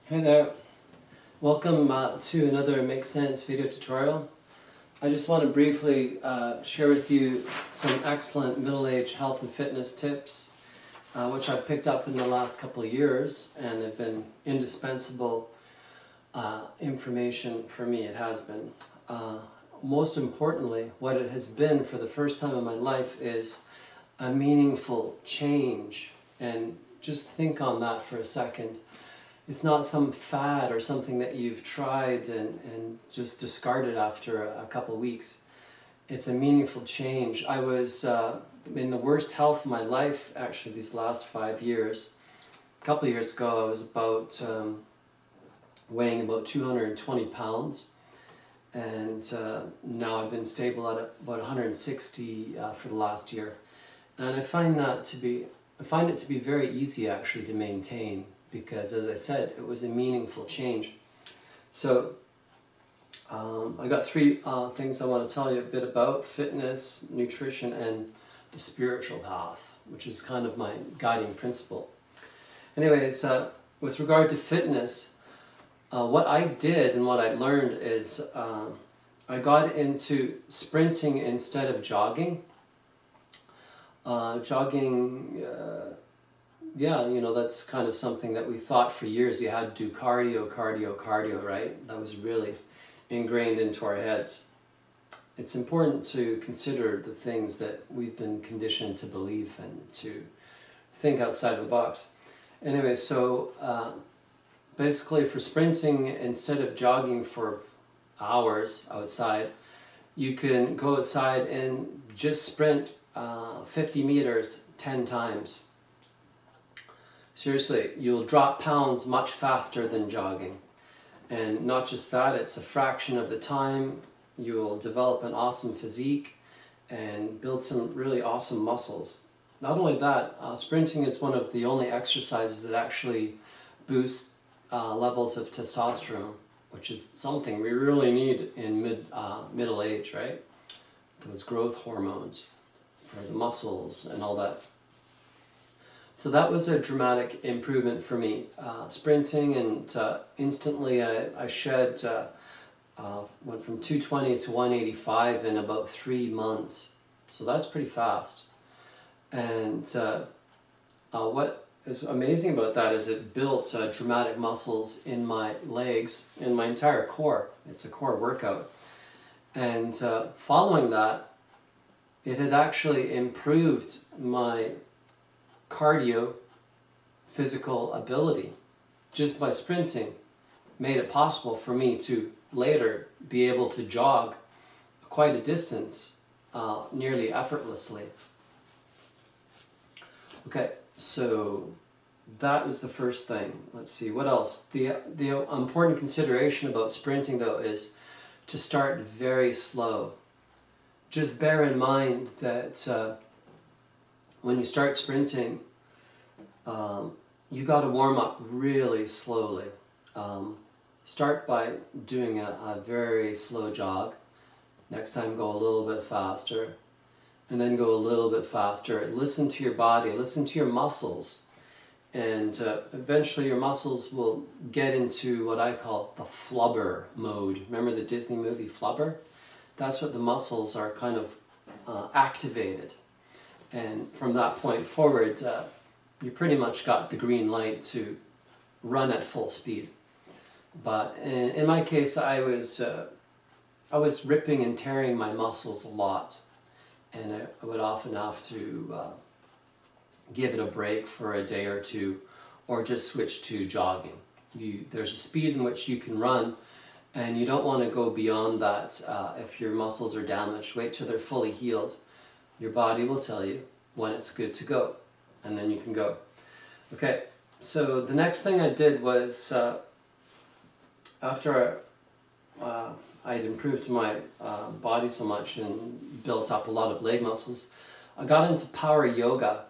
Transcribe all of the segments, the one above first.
Hey there, welcome to another Make Sense video tutorial. I just want to briefly share with you some excellent middle-age health and fitness tips which I've picked up in the last couple of years, and they've been indispensable information for me. It has been. Most importantly, what it has been for the first time in my life is a meaningful change. And just think on that for a second. It's not some fad or something that you've tried and just discarded after a couple of weeks. It's a meaningful change. I was in the worst health of my life, actually, these last 5 years. A couple of years ago, I was about weighing about 220 pounds. And now I've been stable at about 160 for the last year. And I find it to be very easy, actually, to maintain, because, as I said, it was a meaningful change. So I got three things I want to tell you a bit about: fitness, nutrition, and the spiritual path, which is kind of my guiding principle. Anyways, with regard to fitness, what I did and what I learned is I got into sprinting instead of jogging. Yeah, you know, that's kind of something that we thought for years. You had to do cardio, right? That was really ingrained into our heads. It's important to consider the things that we've been conditioned to believe and to think outside the box. Anyway, so basically for sprinting, instead of jogging for hours outside, you can go outside and just sprint 50 meters 10 times. Seriously, you'll drop pounds much faster than jogging. And not just that, it's a fraction of the time. You'll develop an awesome physique and build some really awesome muscles. Not only that, sprinting is one of the only exercises that actually boosts levels of testosterone, which is something we really need in middle age, right? Those growth hormones for the muscles and all that. So that was a dramatic improvement for me. Sprinting, and instantly I shed, went from 220 to 185 in about 3 months. So that's pretty fast. And what is amazing about that is it built dramatic muscles in my legs, in my entire core. It's a core workout. And following that, it had actually improved my cardio physical ability. Just by sprinting made it possible for me to later be able to jog quite a distance nearly effortlessly. Okay, so that was the first thing. Let's see, what else? The important consideration about sprinting, though, is to start very slow. Just bear in mind that when you start sprinting, you got to warm up really slowly. Start by doing a very slow jog. Next time, go a little bit faster, and then go a little bit faster. Listen to your body, listen to your muscles, and eventually your muscles will get into what I call the flubber mode. Remember the Disney movie Flubber? That's what the muscles are kind of activated. And from that point forward, you pretty much got the green light to run at full speed. But in my case, I was ripping and tearing my muscles a lot, and I would often have to give it a break for a day or two, or just switch to jogging. There's a speed in which you can run, and you don't want to go beyond that if your muscles are damaged. Wait till they're fully healed. Your body will tell you when it's good to go, and then you can go. Okay, so the next thing I did was, after I'd improved my body so much and built up a lot of leg muscles, I got into power yoga.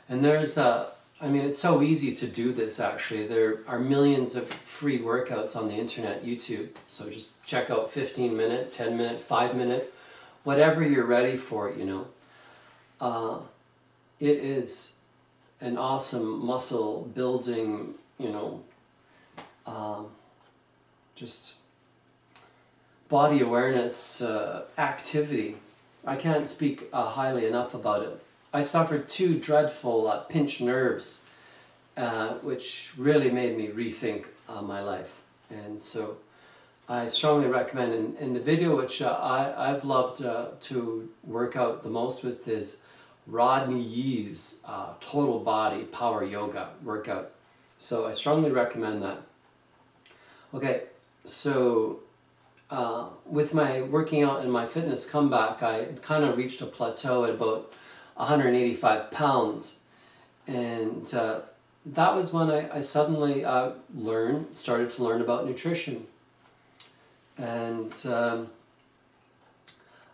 And there's, it's so easy to do this, actually. There are millions of free workouts on the internet, YouTube. So just check out 15-minute, 10-minute, 5-minute, whatever you're ready for, you know. It is an awesome muscle building, just body awareness activity. I can't speak highly enough about it. I suffered 2 dreadful pinched nerves, which really made me rethink my life. And so I strongly recommend, in the video which I've loved to work out the most with is Rodney Yee's total body power yoga workout. So I strongly recommend that. Okay, so with my working out and my fitness comeback, I kind of reached a plateau at about 185 pounds. And that was when I suddenly started to learn about nutrition. And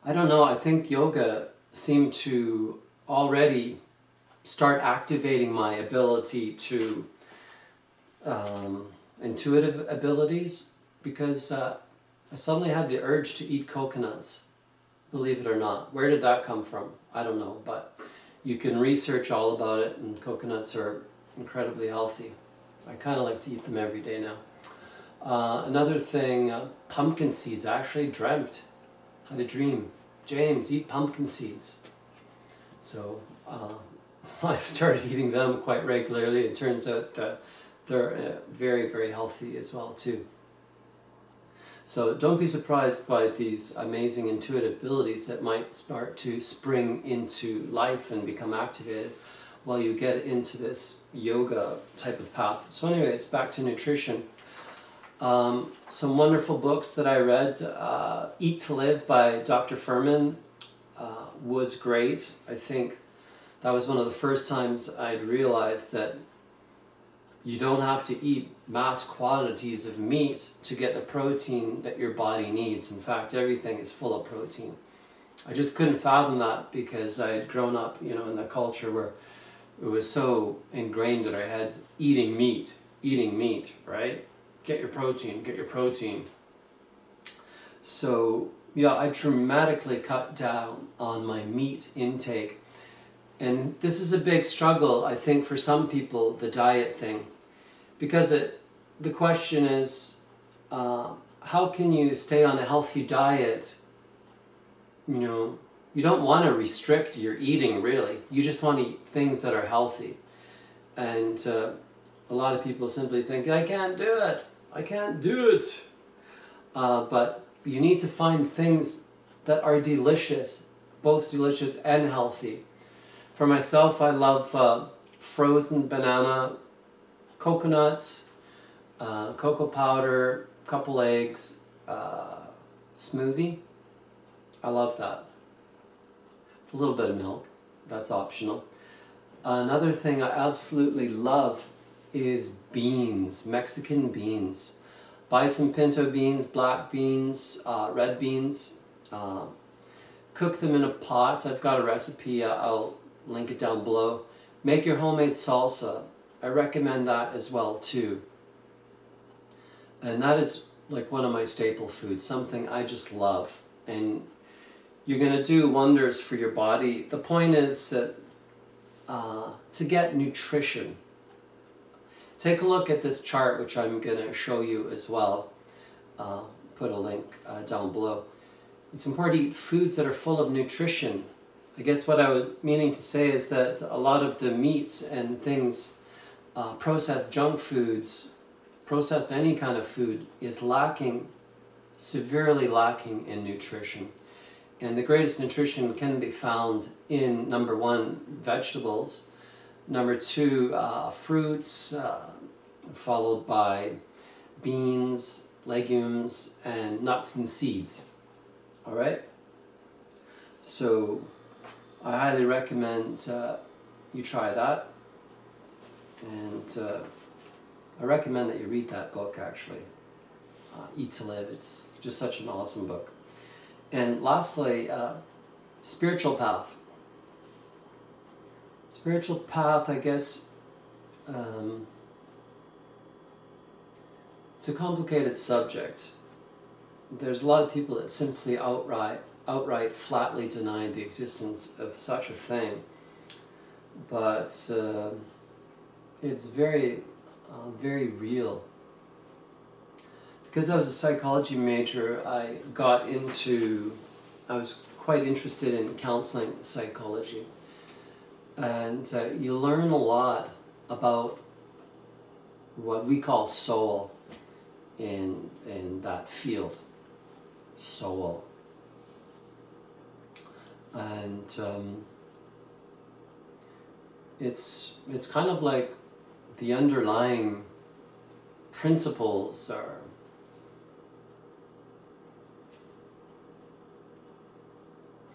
I don't know, I think yoga seemed to already start activating my ability to intuitive abilities, because I suddenly had the urge to eat coconuts, believe it or not. Where did that come from? I don't know, but you can research all about it, and coconuts are incredibly healthy. I kind of like to eat them every day now. Another thing, pumpkin seeds. I actually had a dream. James, eat pumpkin seeds. So I've started eating them quite regularly. It turns out they're very, very healthy as well too. So don't be surprised by these amazing intuitive abilities that might start to spring into life and become activated while you get into this yoga type of path. So anyways, back to nutrition. Some wonderful books that I read. Eat to Live by Dr. Furman was great. I think that was one of the first times I'd realized that you don't have to eat mass quantities of meat to get the protein that your body needs. In fact, everything is full of protein. I just couldn't fathom that because I had grown up, in the culture where it was so ingrained in our heads, eating meat, right? Get your protein. So, yeah, I dramatically cut down on my meat intake. And this is a big struggle, I think, for some people, the diet thing. Because the question is, how can you stay on a healthy diet? You don't want to restrict your eating, really. You just want to eat things that are healthy. And a lot of people simply think, I can't do it. But you need to find things that are delicious, both delicious and healthy. For myself, I love frozen banana, coconut, cocoa powder, couple eggs, smoothie. I love that. It's a little bit of milk. That's optional. Another thing I absolutely love is beans, Mexican beans. Buy some pinto beans, black beans, red beans. Cook them in a pot. I've got a recipe. I'll link it down below. Make your homemade salsa. I recommend that as well too. And that is like one of my staple foods, something I just love. And you're going to do wonders for your body. The point is that to get nutrition, take a look at this chart, which I'm going to show you as well. Put a link down below. It's important to eat foods that are full of nutrition. I guess what I was meaning to say is that a lot of the meats and things, processed junk foods, processed any kind of food, is severely lacking in nutrition. And the greatest nutrition can be found in, number 1, vegetables, number 2, fruits, followed by beans, legumes, and nuts and seeds. All right? So I highly recommend you try that. And I recommend that you read that book, actually. Eat to Live. It's just such an awesome book. And lastly, spiritual path. Spiritual path, I guess, it's a complicated subject. There's a lot of people that simply outright flatly deny the existence of such a thing. But it's very, very real. because I was a psychology major, I was quite interested in counseling psychology. And you learn a lot about what we call soul in that field. Soul. And it's kind of like the underlying principles are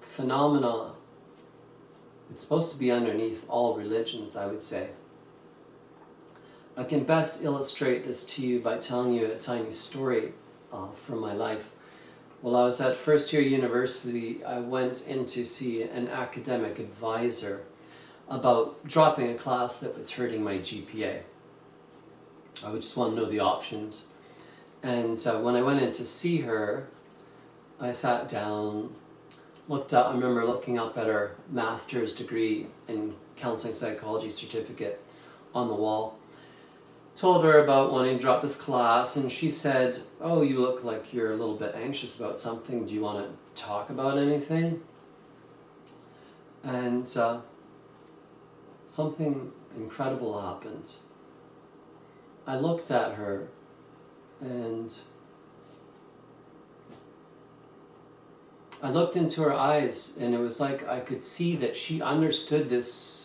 phenomena. It's supposed to be underneath all religions, I would say. I can best illustrate this to you by telling you a tiny story from my life. While I was at first year university, I went in to see an academic advisor about dropping a class that was hurting my GPA. I would just want to know the options. And when I went in to see her, I sat down, looked up. I remember looking up at her master's degree in counseling psychology certificate on the wall. Told her about wanting to drop this class, and she said, "Oh, you look like you're a little bit anxious about something. Do you want to talk about anything?" And something incredible happened. I looked at her, and I looked into her eyes, and it was like I could see that she understood this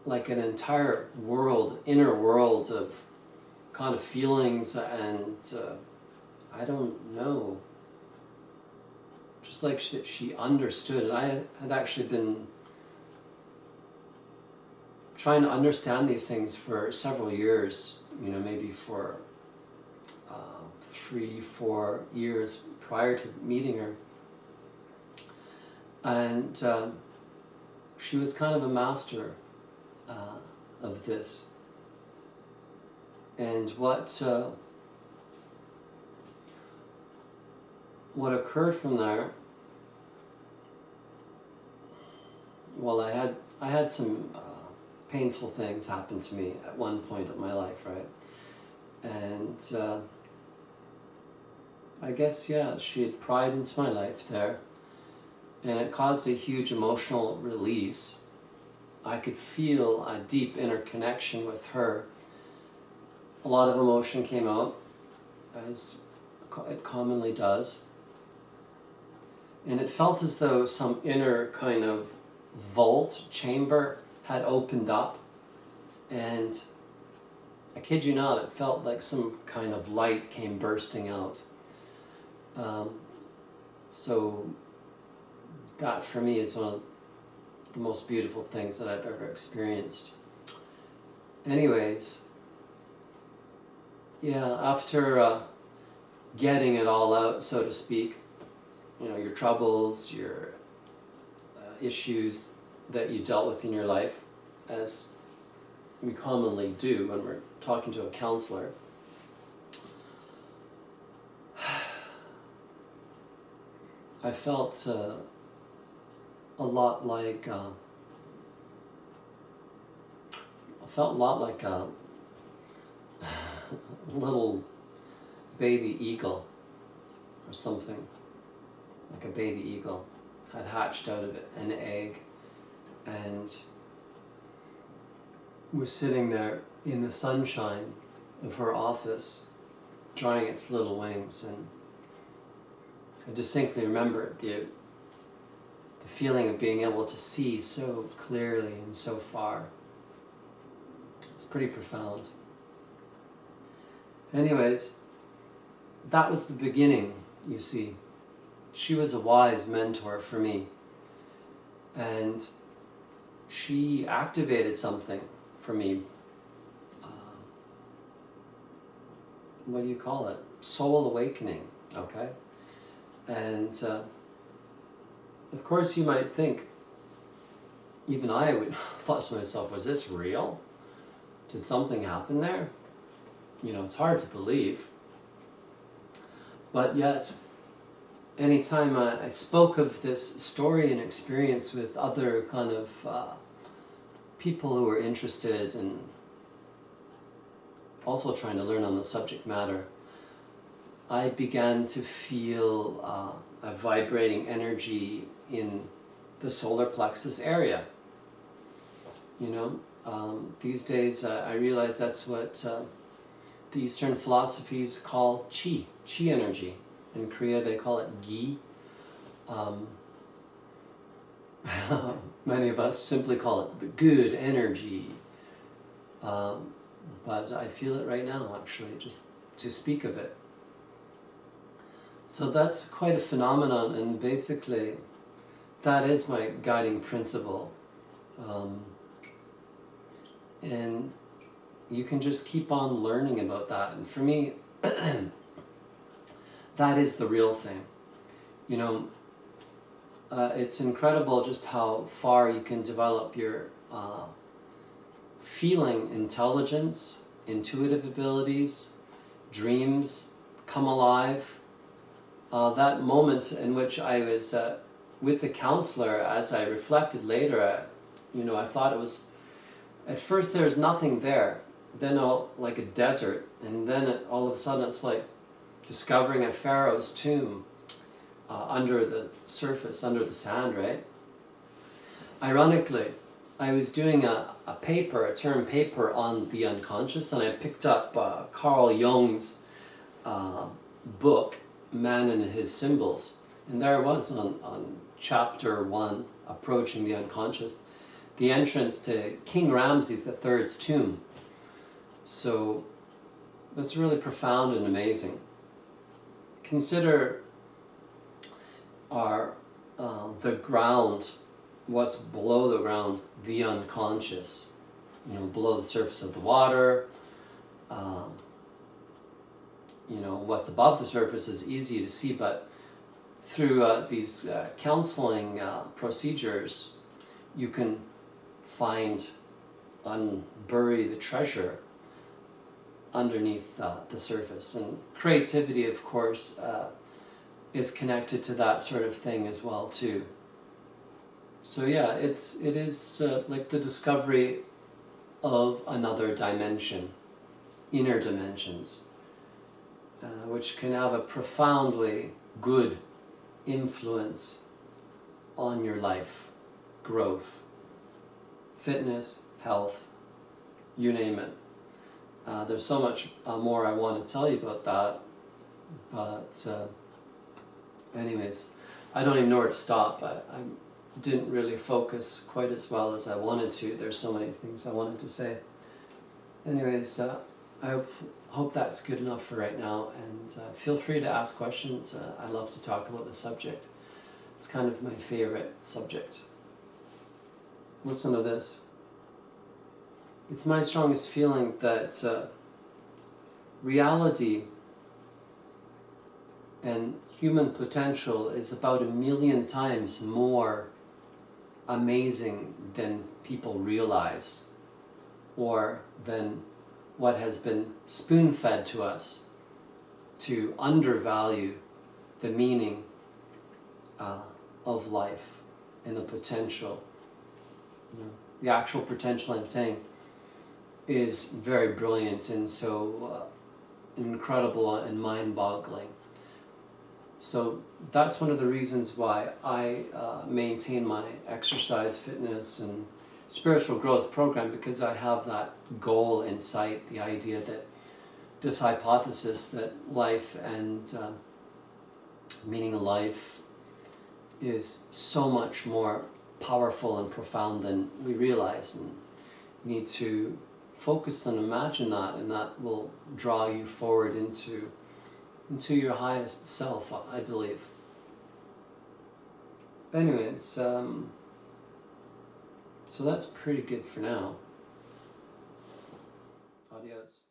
like an entire world, inner world of kind of feelings and I don't know, just like she understood it. I had actually been trying to understand these things for several years, maybe for 3-4 years prior to meeting her. And she was kind of a master of this. And what occurred from there, well, I had some painful things happen to me at one point in my life, right? And I guess, yeah, she had pried into my life there, and it caused a huge emotional release. I could feel a deep inner connection with her. A lot of emotion came out, as it commonly does. And it felt as though some inner kind of vault chamber had opened up. And I kid you not, it felt like some kind of light came bursting out. So that for me is one of the most beautiful things that I've ever experienced. Anyways, yeah, after getting it all out, so to speak, your troubles, your issues that you dealt with in your life, as we commonly do when we're talking to a counselor, I felt a lot like a little baby eagle or something. Like a baby eagle had hatched out of an egg and was sitting there in the sunshine of her office, drying its little wings. And I distinctly remember the feeling of being able to see so clearly and so far. It's pretty profound. Anyways, that was the beginning, you see. She was a wise mentor for me. And she activated something for me. What do you call it? Soul awakening, okay? And of course you might think, even I would thought to myself, was this real? Did something happen there? It's hard to believe. But yet, anytime I spoke of this story and experience with other kind of people who were interested and also trying to learn on the subject matter, I began to feel a vibrating energy in the solar plexus area. You know, these days I realize that's what the Eastern philosophies call chi energy. In Korea they call it gi. Many of us simply call it the good energy. But I feel it right now, actually, just to speak of it. So that's quite a phenomenon, and basically that is my guiding principle. And you can just keep on learning about that. And for me, that is the real thing. You know, it's incredible just how far you can develop your feeling intelligence, intuitive abilities, dreams come alive. That moment in which I was with the counselor, as I reflected later, I thought it was, at first there's nothing there, then like a desert, and then all of a sudden it's like discovering a pharaoh's tomb under the surface, under the sand, right? Ironically, I was doing a term paper on the unconscious, and I picked up Carl Jung's book, Man and His Symbols. And there I was on chapter 1, Approaching the Unconscious, the entrance to King Ramses III's tomb. So that's really profound and amazing. Consider the ground, what's below the ground, the unconscious. Below the surface of the water. What's above the surface is easy to see, but through these counseling procedures, you can bury the treasure underneath the surface. And creativity, of course, is connected to that sort of thing as well too. So yeah, it is like the discovery of another dimension, inner dimensions, which can have a profoundly good influence on your life, growth, fitness, health, you name it. There's so much more I want to tell you about that, but anyways, I don't even know where to stop. I didn't really focus quite as well as I wanted to. There's so many things I wanted to say. Anyways, I hope that's good enough for right now, and feel free to ask questions. I love to talk about the subject. It's kind of my favorite subject. Listen to this. It's my strongest feeling that reality and human potential is about 1,000,000 times more amazing than people realize, or than what has been spoon-fed to us to undervalue the meaning of life and the potential. The actual potential, I'm saying, is very brilliant and so incredible and mind-boggling. So that's one of the reasons why I maintain my exercise, fitness, and spiritual growth program, because I have that goal in sight, the idea that this hypothesis that life and meaning of life is so much more powerful and profound than we realize, and you need to focus and imagine that, and that will draw you forward into your highest self, I believe. Anyways, so that's pretty good for now. Adios.